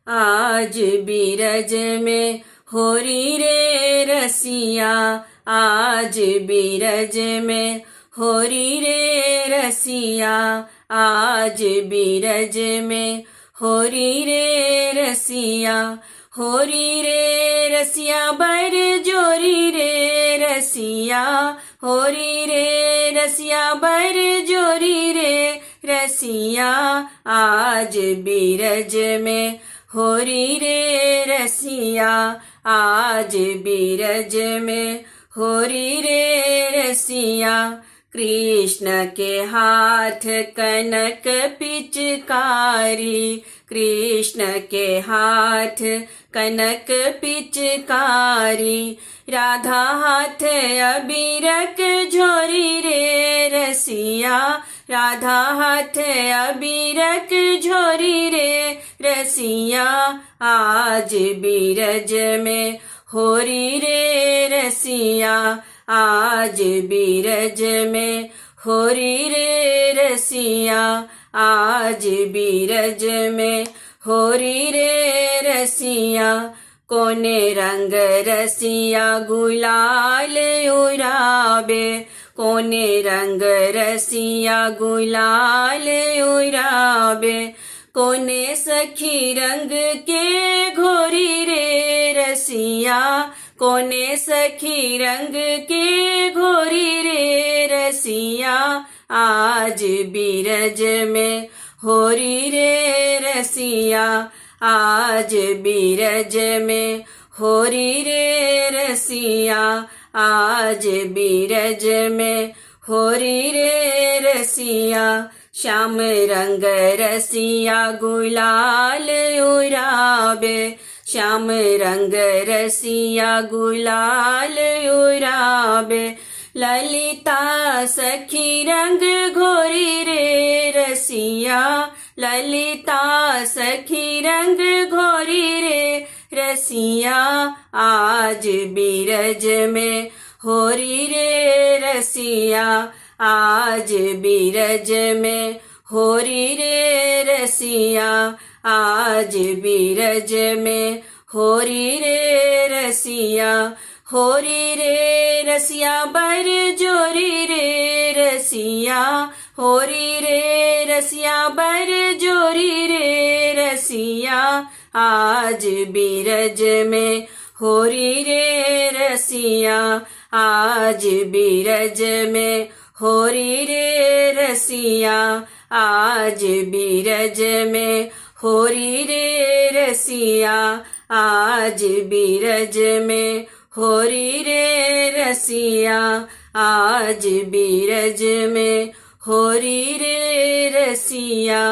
आज बीरज में होरी रे रसिया, आज बीरज में होरी रे रसिया, आज बीरज में होरी रे रसिया, होरी रे रसिया बर जोरी रे रसिया, होरी रे रसिया बर जोरी रे रसिया, आज बीरज में होरी रे रसिया, आज बीरज में होरी रे रसिया। कृष्ण के हाथ कनक पिचकारी, कृष्ण के हाथ कनक पिचकारी, राधा हाथ अबीरक झोरी रे रसिया, राधा हाथ अबीरक झोरी रे रसिया, आज बीरज में होरी रे रसिया, आज बीरज में होरी रे रसिया, आज बीरज में होरी रे रसिया। कोने रंग रसिया गुलाल उड़ाबे, कोने रंग रसिया गुलाल उड़ाबे, कोने सखी रंग के घोरी रे रसिया, कोने सखी रंग के घोरी रे रसिया, आज बीरज में होरी रे रसिया, आज बीरज में होरी रे रसिया, आज बीरज में होरी रे रसिया। श्याम रंग रसिया गुलाल उड़ाबे, श्याम रंग रसिया गुलाल उड़ाबे, ललिता सखी रंग घोरी रे रसिया, ललिता सखी रंग घोरी रे रसिया, आज बीरज में होरी रे रसिया, आज बीरज में होरी रे रसिया, आज बीरज में होरी रे रसिया, होरी रे रसिया बर जोरी रे रसिया, होरी रे रसिया बर जोरी रे रसिया, आज बीरज में होरी रे रसिया, आज बीरज में होरी रे रसिया, आज बीरज में होरी रे रसिया, आज बीरज में होरी रे रसिया, आज बीरज में होरी रे रसिया।